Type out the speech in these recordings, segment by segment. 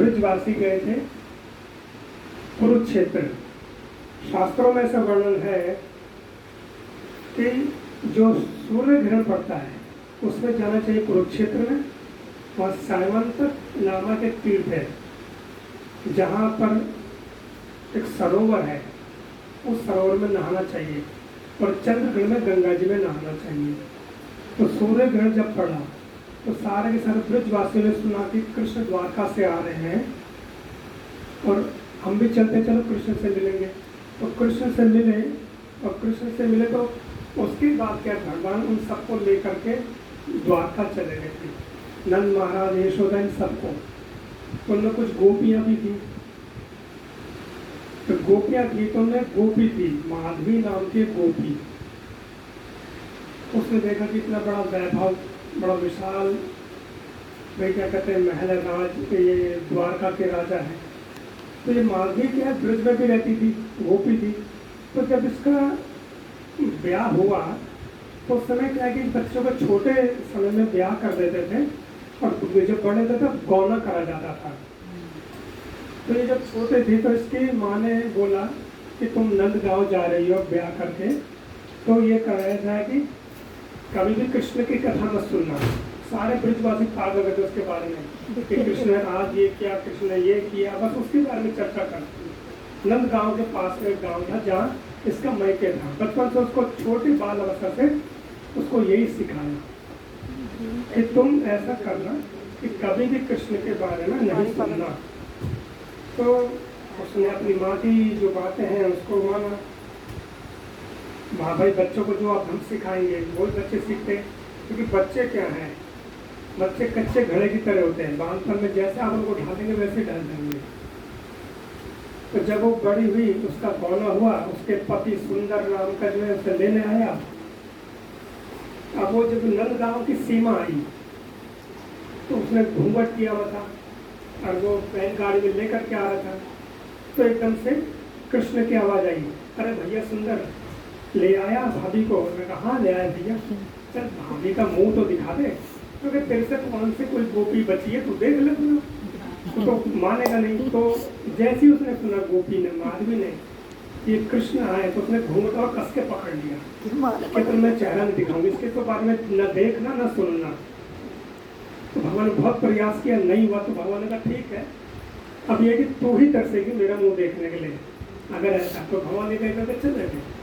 ब्रजवासी गए थे कुरुक्षेत्र। शास्त्रों में ऐसा वर्णन है कि जो सूर्य ग्रहण पड़ता है उसमें जाना चाहिए कुरुक्षेत्र में, और सायवंतक नामक एक तीर्थ है जहाँ पर एक सरोवर है, उस सरोवर में नहाना चाहिए, और चंद्रग्रहण में गंगा जी में नहाना चाहिए। तो सूर्य ग्रहण जब पड़ा तो सारे के सारे ब्रजवासियों ने सुना कि कृष्ण द्वारका से आ रहे हैं और हम भी चलते, चलो कृष्ण से मिलेंगे। तो कृष्ण से मिले, और कृष्ण से मिले तो उसके बाद क्या, भगवान उन सबको लेकर के द्वारका चले गए थे, नंद महाराज, यशोदा, इन सबको। उनमें कुछ गोपियाँ भी थी, तो गोपियाँ थी तो उनमें गोपी थी, माधवी नाम की गोपी। उसने देखा कि इतना बड़ा वैभव, बड़ा विशाल, वे क्या कहते हैं महल राज, ये द्वारका के राजा है। तो ये माधवी क्या है, ब्रज में भी रहती थी, गोपी थी। तो जब इसका ब्याह हुआ तो उस समय क्या है कि बच्चों को छोटे समय में ब्याह कर देते थे, और जब बड़े थे तब गौना करा जाता था। तो ये जब छोटे थे तो इसकी माँ ने बोला कि तुम नंदगांव जा रही हो ब्याह करके, तो ये कराया था कि कभी भी कृष्ण की कथा मत सुनना। सारे ब्रजवासी पागल गए थे उसके बारे में कि कृष्ण ने आज ये किया, कृष्ण ने ये किया, बस उसके बारे में चर्चा करती। नंदगांव के पास में एक गाँव था जहाँ इसका मैके था। बचपन से उसको, छोटी बाल अवस्था से उसको यही सिखाया कि तुम ऐसा करना कि कभी भी कृष्ण के बारे में नहीं सुनना। तो उसने अपनी माँ की जो बातें हैं उसको माना। भाई बच्चों को जो आप हम सिखाएंगे वो बच्चे सीखते, क्योंकि बच्चे क्या हैं, बच्चे कच्चे घड़े की तरह होते हैं, बांधपन में जैसे आप उनको ढालेंगे वैसे ढल जाएंगे। तो जब वो बड़ी हुई, उसका गौना हुआ, उसके पति सुंदर नाम का जो है उसे लेने आया। अब वो जब नंदगांव की सीमा आई तो उसने घूंघट किया हुआ था और वो बैलगाड़ी में लेकर के आ रहा था। तो एकदम से कृष्ण की आवाज़ आई, अरे भैया सुंदर, ले आया भाभी को? मैं कहा हाँ ले आया भैया। चल भाभी का मुंह तो दिखा दे, क्योंकि तेरे से कौन से कोई गोपी बची है, तू देख ले तू। तो मानेगा नहीं। तो जैसे ही उसने सुना गोपी ने, माधवी ने, ये कृष्ण आए, तो उसने घूंघट और कस के पकड़ लिया कि तो मैं चेहरा नहीं दिखाऊंगी, इसके तो बारे में न देखना न सुनना। तो भगवान ने बहुत प्रयास किया, नहीं हुआ। तो भगवान ने कहा ठीक है, अब ये कि तू ही तरसेगी मेरा मुंह देखने के लिए, अगर ऐसा। तो भगवान ने कहा चल रहे थे।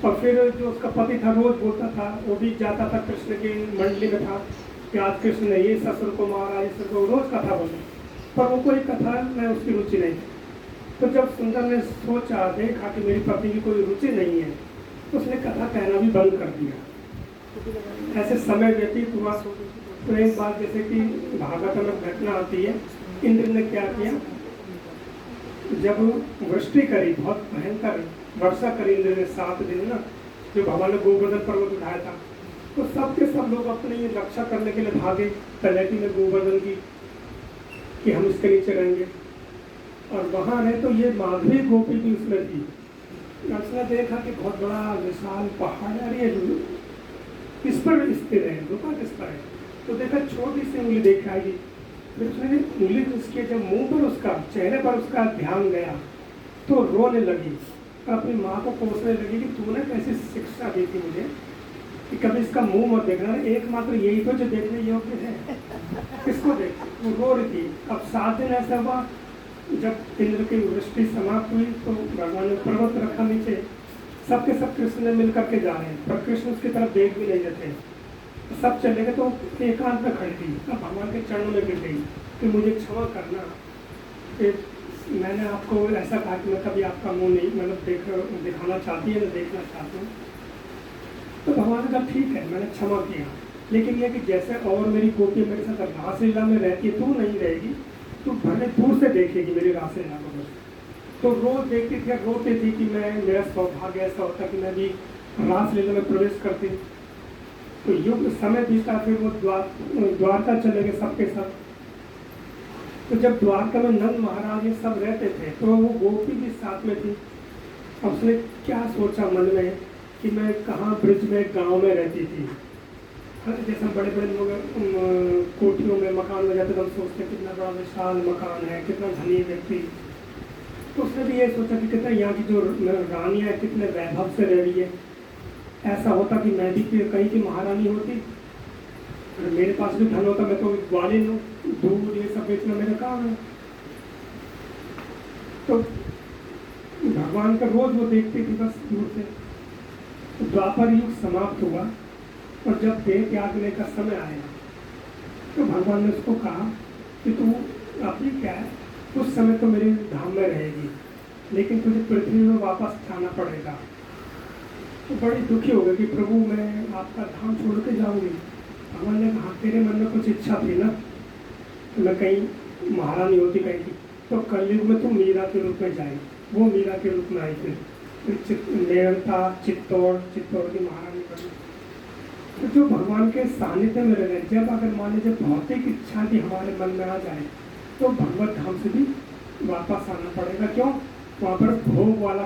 और फिर जो उसका पति था रोज बोलता था, वो भी जाता था कृष्ण की मंडली में था कि आज कृष्ण ने ये ससुर को मारा, ये ससुर को, रोज कथा बोले, पर वो कोई कथा में उसकी रुचि नहीं थी। तो जब सुंदर ने सोचा, देखा कि मेरी पत्नी की कोई रुचि नहीं है, तो उसने कथा कहना भी बंद कर दिया। ऐसे समय व्यतीत हुआ। तो एक बात जैसे कि भागवत में घटना आती है, इंद्र ने क्या किया, जब वृष्टि करी, बहुत भयंकर वर्षा करी इंद्र ने 7 दिन ना, जो भगवान ने गोवर्धन पर्वत उठाया था, तो सब के सब लोग अपनी रक्षा करने के लिए भागे तलहटी में गोवर्धन की, कि हम इसके नीचे रहेंगे। और वहाँ रहे तो ये माधवी गोपी भी उसमें थी। उसने देखा कि बहुत बड़ा विशाल पहाड़ है, इस पर स्थिर है, रुका किस पर है। तो देखा छोटी सी उंगली देख आएगी। फिर उसने उंगली उसके जब मुंह पर, उसका चेहरे पर उसका ध्यान गया तो रोने लगी, अपनी माँ को कोसने लगी कि तूने कैसी शिक्षा दी थी मुझे कि कभी इसका मुंह मत देखना, एकमात्र यही तो जो देखने योग्य है, किसको देख। वो रो रही थी। अब 7 दिन ऐसा हुआ, जब इंद्र की वृष्टि समाप्त हुई तो भगवान ने पर्वत रखा नीचे, सबके सब कृष्ण ने मिल करके जा रहे हैं, पर कृष्ण उसकी तरफ देख भी नहीं देते। सब चले गए तो एकांत में खड़ी थी। अब भगवान के चरणों में गिर गई कि मुझे क्षमा करना, मैंने आपको ऐसा कहा कि मैं कभी आपका मुंह नहीं मतलब दिखाना चाहती है, मैं देखना चाहती हूँ। तो भगवान ने कहा ठीक है, मैंने क्षमा किया, लेकिन यह कि जैसे और मेरी गोपी मेरे साथ रासलीला में रहती है, तू नहीं रहेगी, तू भले दूर से देखेगी मेरी रासलीला को। तो रोज देखती थी, रोती थी कि मैं, मेरा सौभाग्य ऐसा होता कि मैं भी रासलीला में प्रवेश करती। तो युग समय बीता, फिर वो द्वारका चले गए सबके सब। तो जब द्वारका में नंद महाराज ये सब रहते थे तो वो गोपी भी साथ में थी। अब उसने क्या सोचा मन में कि मैं कहाँ ब्रिज में गांव में रहती थी, हाँ, जैसे हम बड़े बड़े लोग कोठियों में मकान में जाते तो हम सोचते हैं कितना बड़ा विशाल मकान है, कितना धनी व्यक्ति। तो उसने भी ये सोचा कि कितना यहाँ की जो रानियाँ है कितने वैभव से रह रही है। ऐसा होता कि मैं भी कहीं की महारानी होती, और मेरे पास भी धन होता, मैं तो ग्वालिन हूँ, दूध ये सब बेचना मेरा काम है। तो भगवान का रोज वो देखती थी बस दूर से। तो द्वापर युग समाप्त हुआ और जब देह त्यागने का समय आया तो भगवान ने उसको कहा कि तू अपनी क्या है, उस समय तो मेरे धाम में रहेगी, लेकिन तुझे पृथ्वी में वापस जाना पड़ेगा। तो बड़ी दुखी हो गई कि प्रभु मैं आपका धाम छोड़ के जाऊंगी। भगवान ने कहा तेरे मन में कुछ इच्छा थी ना, तो मैं कहीं महारानी होती कहीं की, तो कलयुग में तुम मीरा के रूप में जाए। वो मीरा के रूप में आई फिर मेड़ता चित्तौड़ की महारानी बनी। तो जो भगवान के सानिध्य में रह, जब अगर मान लीजिए भौतिक इच्छा भी हमारे मन में आ जाए तो भगवत धाम से भी वापस आना पड़ेगा। क्यों? वहाँ पर भोग वाला